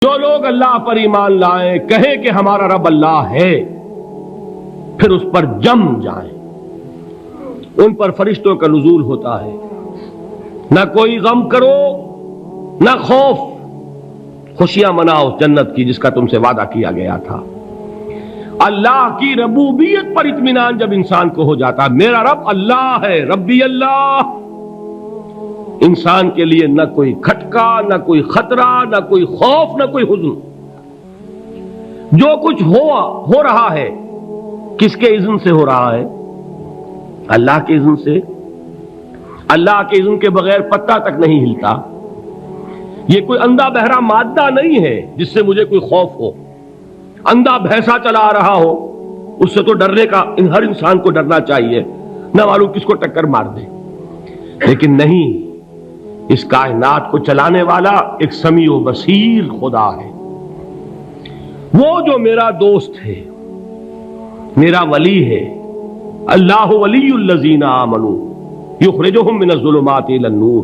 جو لوگ اللہ پر ایمان لائیں، کہیں کہ ہمارا رب اللہ ہے، پھر اس پر جم جائیں، ان پر فرشتوں کا نزول ہوتا ہے، نہ کوئی غم کرو نہ خوف، خوشیاں مناؤ جنت کی جس کا تم سے وعدہ کیا گیا تھا۔ اللہ کی ربوبیت پر اطمینان جب انسان کو ہو جاتا، میرا رب اللہ ہے، ربی اللہ، انسان کے لیے نہ کوئی کھٹکا، نہ کوئی خطرہ، نہ کوئی خوف، نہ کوئی حزن۔ جو کچھ ہو رہا ہے کس کے اذن سے ہو رہا ہے؟ اللہ کے اذن سے۔ اللہ کے اذن کے بغیر پتہ تک نہیں ہلتا۔ یہ کوئی اندھا بہرا مادہ نہیں ہے جس سے مجھے کوئی خوف ہو۔ اندھا بھینسا چلا آ رہا ہو اس سے تو ڈرنے کا ہر انسان کو ڈرنا چاہیے، نہ معلوم کس کو ٹکر مار دے، لیکن نہیں، اس کائنات کو چلانے والا ایک سمیع و بصیر خدا ہے، وہ جو میرا دوست ہے، میرا ولی ہے۔ اللہ ولی الذین آمنوا یخرجہم من الظلمات الی النور۔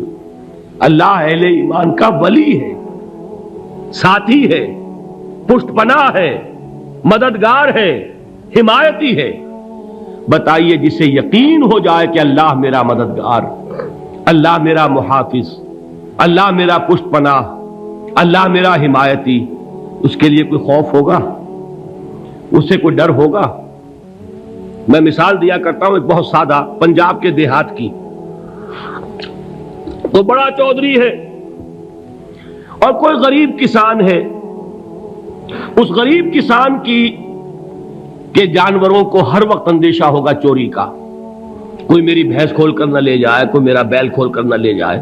اللہ اہل ایمان کا ولی ہے، ساتھی ہے، پشت پناہ ہے، مددگار ہے، حمایتی ہے۔ بتائیے جسے یقین ہو جائے کہ اللہ میرا مددگار، اللہ میرا محافظ، اللہ میرا پشت پناہ، اللہ میرا حمایتی، اس کے لیے کوئی خوف ہوگا؟ اس سے کوئی ڈر ہوگا؟ میں مثال دیا کرتا ہوں ایک بہت سادہ، پنجاب کے دیہات کی۔ تو بڑا چودھری ہے اور کوئی غریب کسان ہے، اس غریب کسان کے جانوروں کو ہر وقت اندیشہ ہوگا چوری کا، کوئی میری بھینس کھول کر نہ لے جائے، کوئی میرا بیل کھول کر نہ لے جائے۔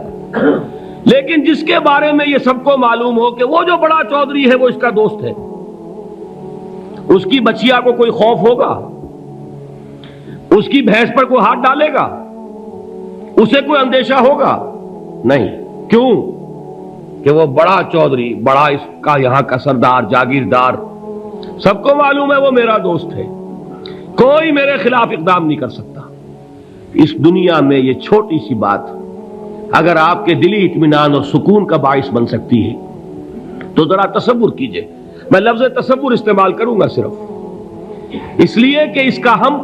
لیکن جس کے بارے میں یہ سب کو معلوم ہو کہ وہ جو بڑا چودھری ہے وہ اس کا دوست ہے، اس کی بچیا کو کوئی خوف ہوگا؟ اس کی بھینس پر کوئی ہاتھ ڈالے گا؟ اسے کوئی اندیشہ ہوگا؟ نہیں۔ کیوں؟ کہ وہ بڑا چودھری، بڑا اس کا یہاں کا سردار، جاگیردار، سب کو معلوم ہے وہ میرا دوست ہے، کوئی میرے خلاف اقدام نہیں کر سکتا۔ اس دنیا میں یہ چھوٹی سی بات اگر آپ کے دلی اطمینان اور سکون کا باعث بن سکتی ہے تو ذرا تصور کیجئے۔ میں لفظ تصور استعمال کروں گا صرف اس لیے کہ اس کا ہم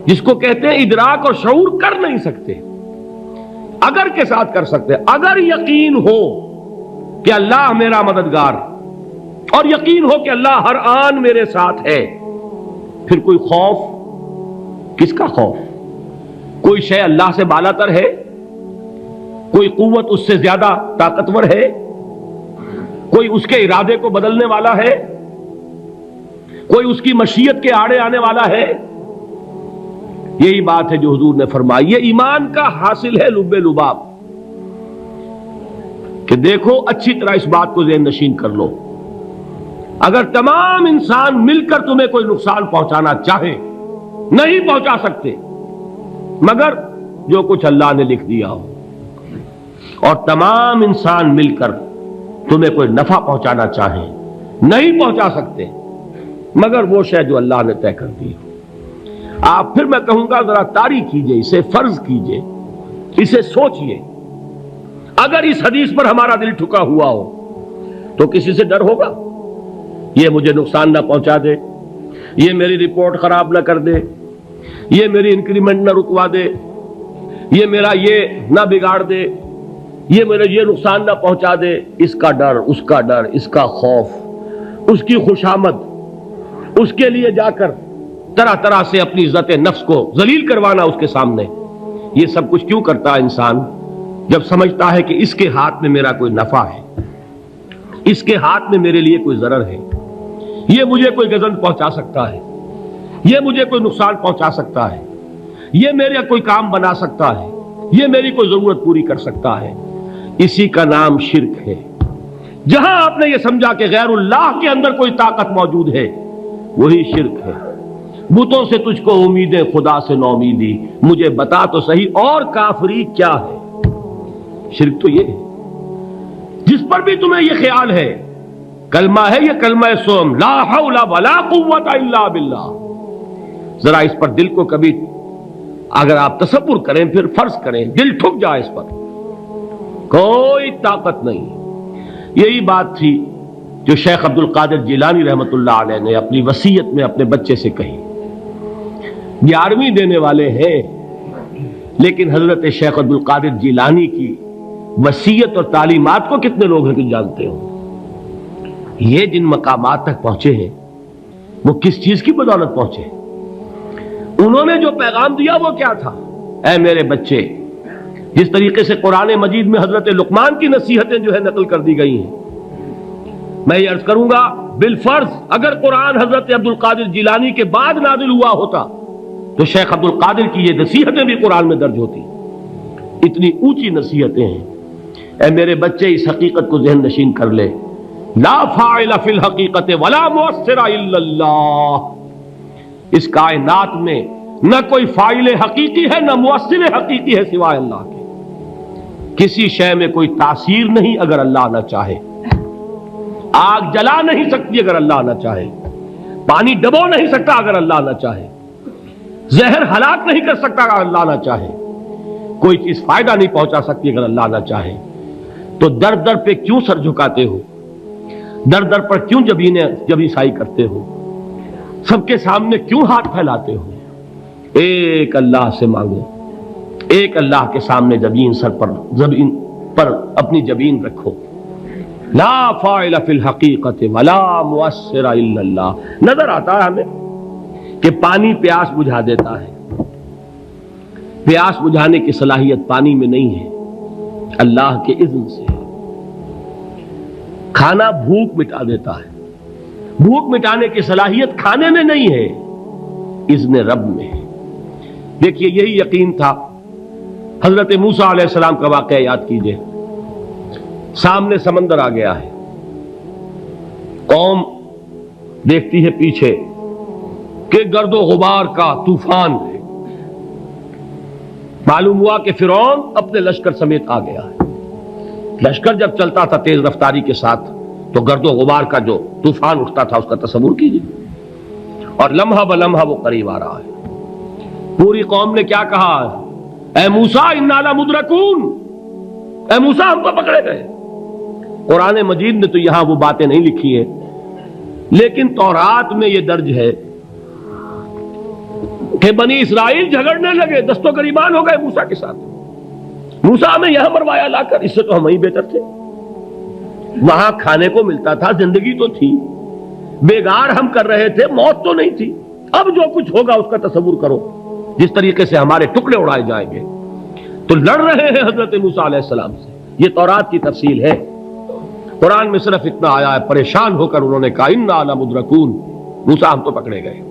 جس کو کہتے ہیں ادراک اور شعور کر نہیں سکتے، اگر کے ساتھ کر سکتے۔ اگر یقین ہو کہ اللہ میرا مددگار اور یقین ہو کہ اللہ ہر آن میرے ساتھ ہے، پھر کوئی خوف؟ کس کا خوف؟ کوئی شے اللہ سے بالا تر ہے؟ کوئی قوت اس سے زیادہ طاقتور ہے؟ کوئی اس کے ارادے کو بدلنے والا ہے؟ کوئی اس کی مشیت کے آڑے آنے والا ہے؟ یہی بات ہے جو حضور نے فرمائی، یہ ایمان کا حاصل ہے لب لباب، کہ دیکھو اچھی طرح اس بات کو ذہن نشین کر لو، اگر تمام انسان مل کر تمہیں کوئی نقصان پہنچانا چاہے نہیں پہنچا سکتے، مگر جو کچھ اللہ نے لکھ دیا ہو، اور تمام انسان مل کر تمہیں کوئی نفع پہنچانا چاہیں نہیں پہنچا سکتے، مگر وہ شے جو اللہ نے طے کر دی ہو۔ آپ پھر میں کہوں گا ذرا طاری کیجئے، اسے فرض کیجئے، اسے سوچئے، اگر اس حدیث پر ہمارا دل ٹھکا ہوا ہو تو کسی سے ڈر ہوگا؟ یہ مجھے نقصان نہ پہنچا دے، یہ میری رپورٹ خراب نہ کر دے، یہ میری انکریمنٹ نہ رکوا دے، یہ میرا یہ نہ بگاڑ دے، یہ میرا یہ نقصان نہ پہنچا دے۔ اس کا ڈر، اس کا ڈر، اس کا خوف، اس کی خوشامد، اس کے لیے جا کر طرح طرح سے اپنی عزت نفس کو ذلیل کروانا اس کے سامنے، یہ سب کچھ کیوں کرتا ہے انسان؟ جب سمجھتا ہے کہ اس کے ہاتھ میں میرا کوئی نفع ہے، اس کے ہاتھ میں میرے لیے کوئی ضرر ہے، یہ مجھے کوئی گزن پہنچا سکتا ہے، یہ مجھے کوئی نقصان پہنچا سکتا ہے، یہ میرا کوئی کام بنا سکتا ہے، یہ میری کوئی ضرورت پوری کر سکتا ہے، اسی کا نام شرک ہے۔ جہاں آپ نے یہ سمجھا کہ غیر اللہ کے اندر کوئی طاقت موجود ہے، وہی شرک ہے۔ بتوں سے تجھ کو امیدیں، خدا سے نومیدی، مجھے بتا تو صحیح اور کافری کیا ہے؟ شرک تو یہ ہے جس پر بھی تمہیں یہ خیال ہے، کلمہ ہے یہ کلمہ سوم، لا حول ولا قوت الا باللہ، ذرا اس پر دل کو کبھی اگر آپ تصور کریں، پھر فرض کریں، دل ٹھک جائے اس پر، کوئی طاقت نہیں۔ یہی بات تھی جو شیخ عبد القادر جیلانی رحمۃ اللہ علیہ نے اپنی وصیت میں اپنے بچے سے کہی. 11ویں دینے والے ہیں، لیکن حضرت شیخ عبد القادر جیلانی کی وصیت اور تعلیمات کو کتنے لوگ ہیں کہ جانتے ہوں؟ یہ جن مقامات تک پہنچے ہیں وہ کس چیز کی بدولت پہنچے؟ انہوں نے جو پیغام دیا وہ کیا تھا؟ اے میرے بچے، جس طریقے سے قرآن مجید میں حضرت لقمان کی نصیحتیں جو ہے نقل کر دی گئی ہیں، میں یہ عرض کروں گا بالفرض اگر قرآن حضرت عبد القادر جیلانی کے بعد نازل ہوا ہوتا تو شیخ عبد القادر کی یہ نصیحتیں بھی قرآن میں درج ہوتی. اتنی اونچی نصیحتیں ہیں. اے میرے بچے، اس حقیقت کو ذہن نشین کر لے، لا فاعل فی الحقیقت ولا مؤثر الا اللہ. اس کائنات میں نہ کوئی فاعل حقیقی ہے نہ مؤثر حقیقی ہے سوائے اللہ کے. کسی شے میں کوئی تاثیر نہیں اگر اللہ نہ چاہے. آگ جلا نہیں سکتی اگر اللہ نہ چاہے. پانی ڈبو نہیں سکتا اگر اللہ نہ چاہے. زہر ہلاک نہیں کر سکتا اگر اللہ نہ چاہے. کوئی چیز فائدہ نہیں پہنچا سکتی اگر اللہ نہ چاہے. تو در در پہ کیوں سر جھکاتے ہو؟ در در پر کیوں جبیں سائی کرتے ہو؟ سب کے سامنے کیوں ہاتھ پھیلاتے ہو؟ ایک اللہ سے مانگو، ایک اللہ کے سامنے زبین پر اپنی جبین رکھو. لا فاعل فی الحقیقت ولا مؤثر الا اللہ. نظر آتا ہے ہمیں کہ پانی پیاس بجھا دیتا ہے. پیاس بجھانے کی صلاحیت پانی میں نہیں ہے، اللہ کے اذن سے. کھانا بھوک مٹا دیتا ہے، بھوک مٹانے کی صلاحیت کھانے میں نہیں ہے، اذن رب میں ہے. دیکھیے یہی یقین تھا. حضرت موسیٰ علیہ السلام کا واقعہ یاد کیجئے. سامنے سمندر آ گیا ہے، قوم دیکھتی ہے پیچھے کہ گرد و غبار کا طوفان ہے. معلوم ہوا کہ فرعون اپنے لشکر سمیت آ گیا ہے. لشکر جب چلتا تھا تیز رفتاری کے ساتھ تو گرد و غبار کا جو طوفان اٹھتا تھا اس کا تصور کیجیے. اور لمحہ بلمحہ وہ قریب آ رہا ہے. پوری قوم نے کیا کہا؟ اے موسیٰ انا لمدرکون، اے موسیٰ ہم کو پکڑے گئے. قرآن مجید نے تو یہاں وہ باتیں نہیں لکھی ہیں، لیکن تورات میں یہ درج ہے کہ بنی اسرائیل جھگڑنے لگے، دست و گریبان ہو گئے موسیٰ کے ساتھ. موسیٰ ہمیں یہاں مروایا لا کر، اس سے تو ہم ہی بہتر تھے. وہاں کھانے کو ملتا تھا، زندگی تو تھی، بیگار ہم کر رہے تھے، موت تو نہیں تھی. اب جو کچھ ہوگا اس کا تصور کرو، جس طریقے سے ہمارے ٹکڑے اڑائے جائیں گے. تو لڑ رہے ہیں حضرت موسیٰ علیہ السلام سے. یہ تورات کی تفصیل ہے. قرآن میں صرف اتنا آیا ہے، پریشان ہو کر انہوں نے کہا انا لمدرکون، موسیٰ ہم تو پکڑے گئے.